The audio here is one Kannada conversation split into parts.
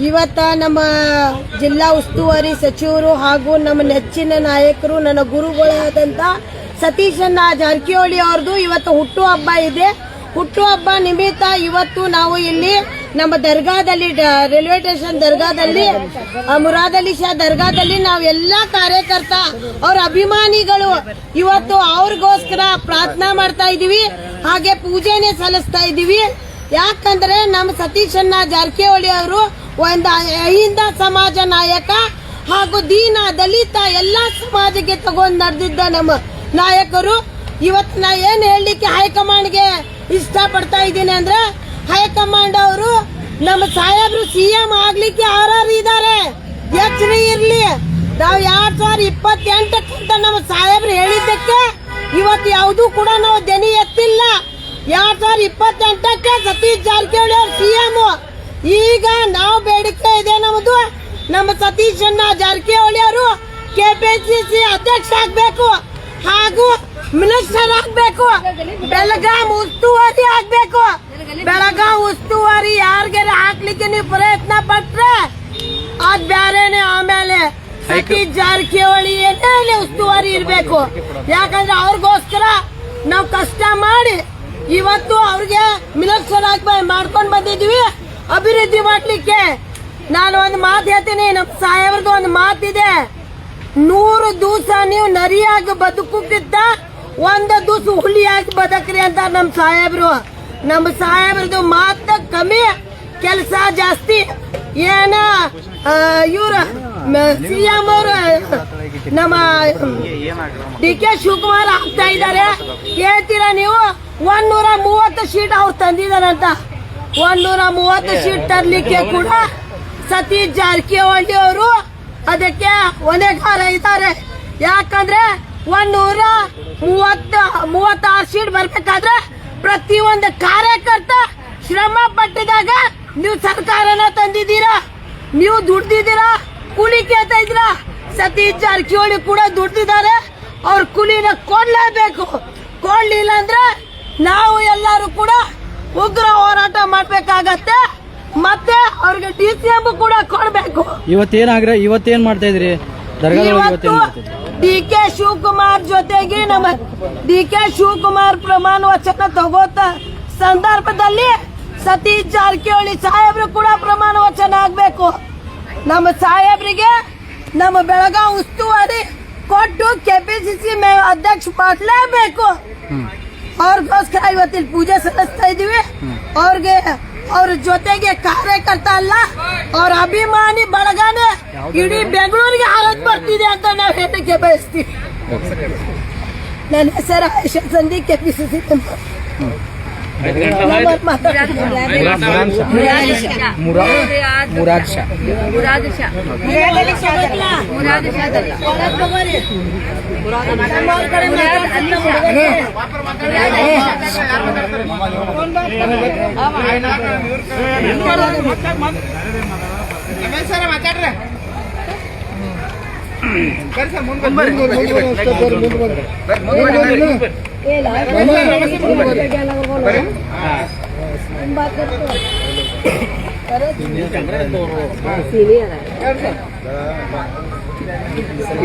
ಇವತ್ತ ನಮ್ಮ ಜಿಲ್ಲಾ ಉಸ್ತುವಾರಿ ಸಚಿವರು ಹಾಗೂ ನಮ್ಮ ನೆಚ್ಚಿನ ನಾಯಕರು ನನ್ನ ಗುರುಗಳಾದಂತ ಸತೀಶಣ್ಣ ಜಾರಕಿಹೊಳಿ ಅವ್ರದ್ದು ಇವತ್ತು ಹುಟ್ಟುಹಬ್ಬ ಇದೆ. ಹುಟ್ಟುಹಬ್ಬ ನಿಮಿತ್ತ ಇವತ್ತು ನಾವು ಇಲ್ಲಿ ನಮ್ಮ ದರ್ಗಾದಲ್ಲಿ ರೈಲ್ವೆ ಸ್ಟೇಷನ್ ದರ್ಗಾದಲ್ಲಿ ಮುರಾದ್ ಅಲಿ ಶಾ ದರ್ಗಾದಲ್ಲಿ ನಾವೆಲ್ಲಾ ಕಾರ್ಯಕರ್ತ ಅವ್ರ ಅಭಿಮಾನಿಗಳು ಇವತ್ತು ಅವ್ರಿಗೋಸ್ಕರ ಪ್ರಾರ್ಥನಾ ಮಾಡ್ತಾ ಇದೀವಿ, ಹಾಗೆ ಪೂಜೆನೆ ಸಲ್ಲಿಸ್ತಾ ಇದೀವಿ. ಯಾಕಂದ್ರೆ ನಮ್ಮ ಸತೀಶಣ್ಣ ಜಾರಕಿಹೊಳಿ ಅವರು ಒಂದು ಅಹಿಂದ ಸಮಾಜ ನಾಯಕ ಹಾಗೂ ದೀನ ದಲಿತ ಎಲ್ಲಾ ಸಮಾಜಕ್ಕೆ ತಗೊಂಡ್ ನಡೆದಿದ್ದ ನಮ್ಮ ನಾಯಕರು. ಇವತ್ತು ನಾ ಏನ್ ಹೇಳಲಿಕ್ಕೆ ಹೈಕಮಾಂಡ್ಗೆ ಇಷ್ಟ ಪಡ್ತಾ ಇದ್ದೀನಿ ಅಂದ್ರೆ, ಹೈಕಮಾಂಡ್ ಅವರು ನಮ್ಮ ಸಾಹೇಬ್ರು ಸಿಎಂ ಆಗ್ಲಿಕ್ಕೆ ಆರ್ಆರ್ ಇದ್ದಾರೆ, ಎಚ್ಚರಿ ಇರ್ಲಿ. ನಾವು 2028 ನಮ್ಮ ಸಾಹೇಬ್ರು ಹೇಳಿದ್ದಕ್ಕೆ ಇವತ್ತು ಯಾವ್ದು ಕೂಡ ನಾವು ದನಿ ಎತ್ತಿಲ್ಲ. 2028ಕ್ಕೆ ಸತೀಶ್ ಜಾರಕಿಹೊಳಿ ಅವರು ಸಿಎಂ. ಈಗ ನಾವು ಬೇಡಿಕೆ ಇದೆ ನಮ್ದು, ನಮ್ಮ ಸತೀಶಣ್ಣ ಜಾರಕಿಹೊಳಿ ಅವರು ಕೆಪಿಸಿಸಿ ಅಧ್ಯಕ್ಷ ಆಗ್ಬೇಕು ಹಾಗೂ ಮಿನಿಸ್ಟರ್ ಆಗ್ಬೇಕು, ಬೆಳಗಾಂ ಉಸ್ತುವಾರಿ ಆಗ್ಬೇಕು. ಬೆಳಗಾಂ ಉಸ್ತುವಾರಿ ಯಾರಿಗಾರ ಹಾಕ್ಲಿಕ್ಕೆ ನೀವು ಪ್ರಯತ್ನ ಪಟ್ರೆ ಅದ್ ಬ್ಯಾರೇನೆ. ಆಮೇಲೆ ಸತೀಶ್ ಜಾರಕಿಹೊಳಿ ಏನೇ ಉಸ್ತುವಾರಿ ಇರ್ಬೇಕು. ಯಾಕಂದ್ರೆ ಅವ್ರಿಗೋಸ್ಕರ ನಾವು ಕಷ್ಟ ಮಾಡಿ ಇವತ್ತು ಅವ್ರಿಗೆ ಮಿನಿಸ್ಟರ್ ಆಗಿ ಮಾಡ್ಕೊಂಡ್ ಬಂದಿದ್ವಿ ಅಭಿವೃದ್ಧಿ ಮಾಡ್ಲಿಕ್ಕೆ. ನಾನು ಒಂದು ಮಾತು ಹೇಳ್ತೀನಿ, ನಮ್ಮ ಸಾಹೇಬ್ರದ್ದು ಒಂದು ಮಾತಿದೆ, 100 ದಿವಸ ನೀವು ನರಿಯಾಗಿ ಬದುಕುಕ್ಕಿಂತ 1 ದಿವಸ ಹುಲಿಯಾಗಿ ಬದುಕ್ರಿ ಅಂತ ನಮ್ಮ ಸಾಹೇಬ್ರು. ನಮ್ಮ ಸಾಹೇಬ್ರದ್ದು ಮಾತು ಕಮ್ಮಿ, ಕೆಲಸ ಜಾಸ್ತಿ. ಏನ ಇವ್ರ ಸಿಎಂ ಅವರು ನಮ್ಮ DK ಶಿವಕುಮಾರ್ ಆಗ್ತಾ ಇದ್ದಾರೆ. ಹೇಳ್ತೀರಾ ನೀವು 130 ಸೀಟ್ ಅವ್ರು ತಂದಿದಾರಂತ. 130 ಸೀಟ್ ತರ್ಲಿಕ್ಕೆ ಕೂಡ ಸತೀಶ್ ಜಾರಕಿಹೊಳಿ ಅವರು ಅದಕ್ಕೆ ಹೊಣೆಗಾರ ಇದ್ದಾರೆ. ಯಾಕಂದ್ರೆ 136 ಸೀಟ್ ಬರ್ಬೇಕಾದ್ರೆ ಪ್ರತಿಯೊಂದು ಕಾರ್ಯಕರ್ತ ಶ್ರಮ ಪಟ್ಟಿದಾಗ ನೀವು ಸರ್ಕಾರನ ತಂದಿದ್ದೀರಾ, ನೀವು ದುಡ್ದಿದ್ದೀರಾ, ಕೂಲಿ ಕೇಳ್ತಾ ಇದ್ದೀರಾ. ಸತೀಶ್ ಜಾರಕಿಹೊಳಿ ಕೂಡ ದುಡ್ದಿದ್ದಾರೆ, ಅವ್ರ ಕೂಲಿನ ಕೊಡ್ಲೇಬೇಕು. ಕೊಡ್ಲಿಲ್ಲ ಅಂದ್ರೆ ನಾವು ಎಲ್ಲರೂ ಕೂಡ ಉಗ್ರ ಹೋರಾಟ ಮಾಡ್ಬೇಕಾಗತ್ತೆ. ಮತ್ತೆ ಅವ್ರಿಗೆ DCM ಕೂಡ ಕೊಡ್ಬೇಕು. ಇವತ್ತೇನ್ ಮಾಡ್ತಾ ಇದ್ರಿ? DK ಶಿವಕುಮಾರ್ ಜೊತೆಗೆ ನಮ್ಮ DK ಶಿವಕುಮಾರ್ ಪ್ರಮಾಣ ವಚನ ತಗೋತ ಸಂದರ್ಭದಲ್ಲಿ ಸತೀಶ್ ಜಾರಕಿಹೊಳಿ ಸಾಹೇಬ್ರು ಕೂಡ ಪ್ರಮಾಣ ವಚನ ಆಗ್ಬೇಕು. ನಮ್ಮ ಸಾಹೇಬ್ರಿಗೆ ನಮ್ಮ ಬೆಳಗಾಂ ಉಸ್ತುವಾರಿ ಕೊಟ್ಟು ಕೆಪಿಸಿಸಿ ಅಧ್ಯಕ್ಷ ಮಾಡಲೇಬೇಕು. ಅವ್ರಿಗೋಸ್ಕರ ಇವತ್ತಿನ ಪೂಜೆ ಸಲ್ಲಿಸ್ತಾ ಇದೀವಿ. ಅವ್ರಿಗೆ ಅವ್ರ ಜೊತೆಗೆ ಕಾರ್ಯಕರ್ತ ಅಲ್ಲ, ಅವ್ರ ಅಭಿಮಾನಿ ಬಳಗನೆ ಇಡೀ ಬೆಂಗಳೂರಿಗೆ ಹಾರತ್ ಬರ್ತಿದೆ ಅಂತ ನಾವು ಹೇಳಕ್ಕೆ ಬಯಸ್ತೀವಿ. ನನ್ನ ಹೆಸರು ಆಯಿಷಾ ಸಂಧಿ, ಕೆಪಿಸಿಸಿ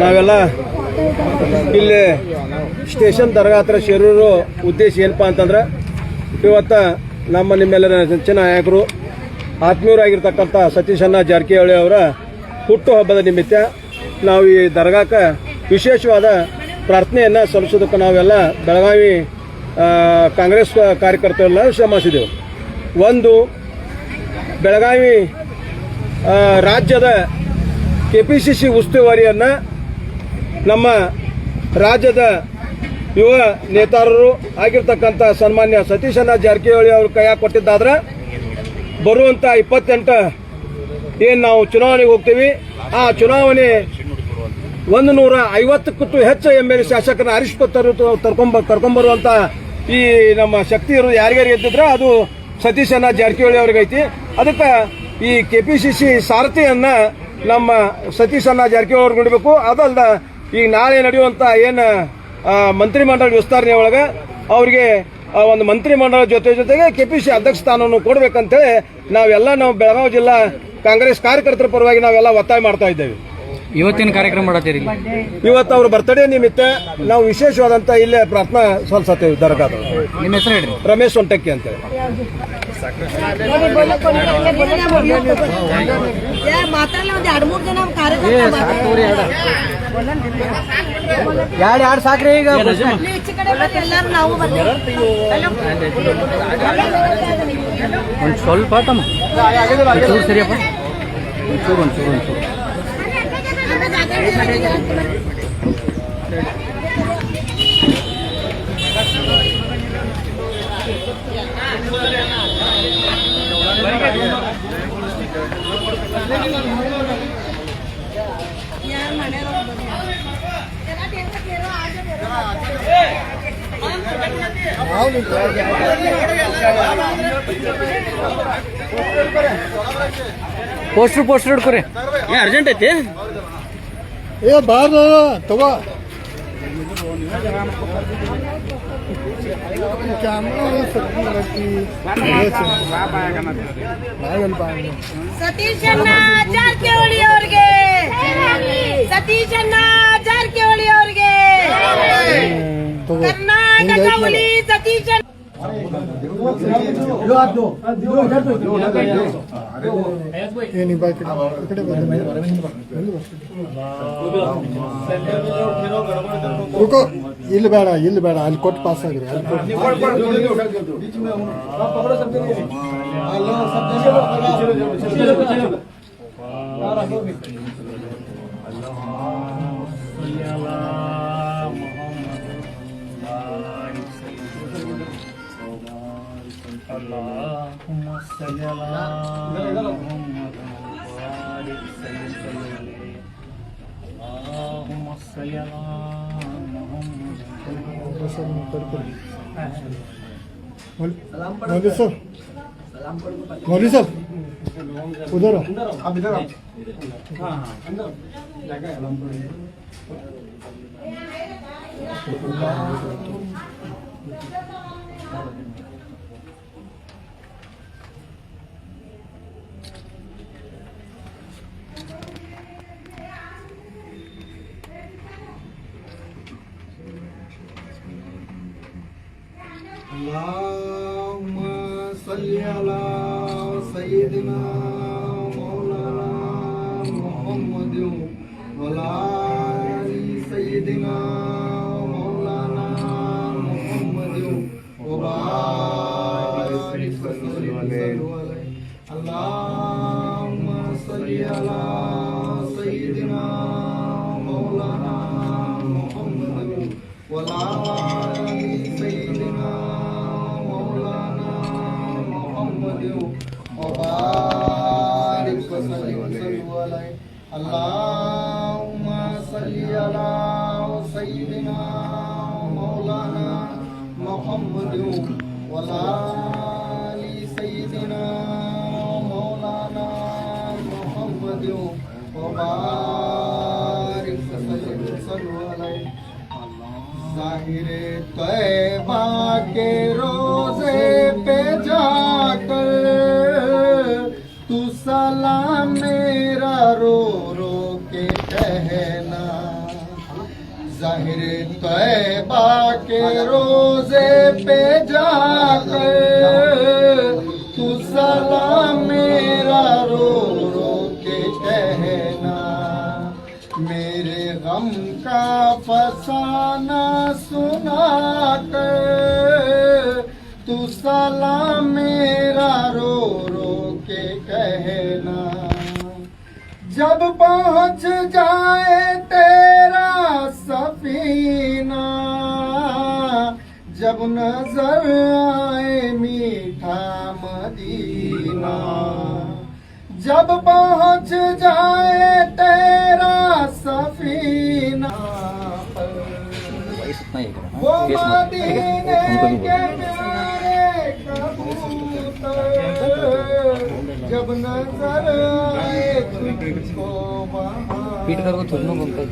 ನಾವೆಲ್ಲ ಇಲ್ಲಿ ಸ್ಟೇಷನ್ ದರ್ಗಾ ಹತ್ರ ಸೇರೋರು ಉದ್ದೇಶ ಏನಪ್ಪಾ ಅಂತಂದ್ರೆ, ಇವತ್ತ ನಿಮ್ಮೆಲ್ಲರ ನೆಚ್ಚಿನ ನಾಯಕರು ಆತ್ಮೀಯರಾಗಿರ್ತಕ್ಕಂಥ ಸತೀಶಣ್ಣ ಜಾರಕಿಹೊಳಿ ಅವರ ಹುಟ್ಟುಹಬ್ಬದ ನಿಮಿತ್ತ ನಾವು ಈ ದರ್ಗಾಕ್ಕೆ ವಿಶೇಷವಾದ ಪ್ರಾರ್ಥನೆಯನ್ನು ಸಲ್ಲಿಸೋದಕ್ಕೆ ನಾವೆಲ್ಲ ಬೆಳಗಾವಿ ಕಾಂಗ್ರೆಸ್ ಕಾರ್ಯಕರ್ತರೆಲ್ಲ ಶ್ರಮಿಸಿದೆವು. ಒಂದು, ಬೆಳಗಾವಿ ರಾಜ್ಯದ ಕೆಪಿಸಿಸಿ ಉಸ್ತುವಾರಿಯನ್ನು ನಮ್ಮ ರಾಜ್ಯದ ಯುವ ನೇತಾರರು ಆಗಿರ್ತಕ್ಕಂಥ ಸನ್ಮಾನ್ಯ ಸತೀಶಣ್ಣ ಜಾರಕಿಹೊಳಿ ಅವರು ಕೈಯಾಗ ಕೊಟ್ಟಿದ್ದಾದ್ರೆ, ಬರುವಂಥ 28 ಏನು ನಾವು ಚುನಾವಣೆಗೆ ಹೋಗ್ತೀವಿ, ಆ ಚುನಾವಣೆ 150ಕ್ಕೂ ಹೆಚ್ಚು MLA ಶಾಸಕರನ್ನ ಕರ್ಕೊಂಡ್ಬರುವಂತ ಈ ನಮ್ಮ ಶಕ್ತಿ ಇರೋದು ಯಾರಿಗಾರು ಇದ್ದಿದ್ರೆ ಅದು ಸತೀಶಣ್ಣ ಜಾರಕಿಹೊಳಿ ಅವ್ರಿಗೆ ಐತಿ. ಅದಕ್ಕೆ ಈ ಕೆಪಿಸಿಸಿ ಸಾರಥಿಯನ್ನ ನಮ್ಮ ಸತೀಶಣ್ಣ ಜಾರಕಿಹೊಳಿ ಅವ್ರಿಗೆ ನೀಡಬೇಕು. ಅದಲ್ದ ಈಗ ನಾಳೆ ನಡೆಯುವಂತ ಏನು ಮಂತ್ರಿಮಂಡಲ ವಿಸ್ತರಣೆ ಒಳಗೆ ಅವರಿಗೆ ಆ ಒಂದು ಮಂತ್ರಿಮಂಡಲ ಜೊತೆಗೆ ಕೆಪಿಸಿ ಅಧ್ಯಕ್ಷ ಸ್ಥಾನವನ್ನು ಕೊಡ್ಬೇಕಂತೇಳಿ ನಾವು ಬೆಳಗಾವಿ ಜಿಲ್ಲಾ ಕಾಂಗ್ರೆಸ್ ಕಾರ್ಯಕರ್ತರ ಪರವಾಗಿ ನಾವೆಲ್ಲ ಒತ್ತಾಯ ಮಾಡ್ತಾ ಇದ್ದೇವೆ. ಇವತ್ತಿನ ಕಾರ್ಯಕ್ರಮ ಮಾಡತ್ತೀರಿ? ಇವತ್ತು ಅವ್ರ ಬರ್ತಡೇ ನಿಮಿತ್ತ ನಾವು ವಿಶೇಷವಾದಂತ ಇಲ್ಲೇ ಪ್ರಾರ್ಥನಾ ಸಲ್ಲಿಸತ್ತೇವೆ ದರ್ಗಾದ. ನಿಮ್ಮ ಹೆಸರು ಹೇಳಿ? ರಮೇಶ್ ಸೊಂಟಕ್ಕಿ ಅಂತೇಳಿ. ಎರಡು ಸಾಕ್ರಿ ಈಗ. ಒಂದು ಸ್ವಲ್ಪ ತಮ್ಮ ಒಂಚೂರು ಸರಿಯಪ್ಪ, ಒಂಚೂರು. ಪೋಸ್ಟರ್ ಹಿಡ್ಕೊರಿ. ಅರ್ಜೆಂಟ್ ಐತಿ. ಬಾರ ತಗೋ ಸತೀಶಣ್ಣ ಜಾರಕಿಹೊಳಿ ಅವ್ರಿಗೆ, ಸತೀಶಣ್ಣ ಜಾರಕಿಹೊಳಿ ಅವ್ರಿಗೆ, ಕರ್ನಾಟಕ ಹುಲಿ ಸತೀಶಣ್ಣ. ಇಲ್ಲಿ ಬೇಡ ಅಲ್ಲಿ ಕೊಟ್ಟು ಪಾಸ್ ಆಗ್ರಿ. मौलवी साहब उधर आप इधर आओ. Allahumma salli ala sayyidina maulana Muhammadin wa ala ali sayyidina maulana Muhammadin wa barik sallallahu Allahumma salli ala sayyidina maulana Muhammadin wa ala ali sayyidina Allahumma salli ala sayyidina maulana Muhammadin wa ala ali sayyidina maulana Muhammadin wa barik sallallahu alayhi. ज़ाहिरे तैबा के रोज़े पे जाकर तू सलाम मेरा रो रो के कहना. ज़ाहिरे तैबा के रोज़े पे जाकर तू सलाम मेरा रो रो के कहना. मेरे गम का फसाना सुना कर तू सलाम मेरा रो रो के कहना. जब पहुंच जाए तेरा सफीना, जब नजर आए मीठा मदीना. जब पहुंच जाए तेरा सफीना वो मदीने के प्यारे कबूतर, जब नजर आए तुझको वहाँ पीट करो थोड़ा बोलता है.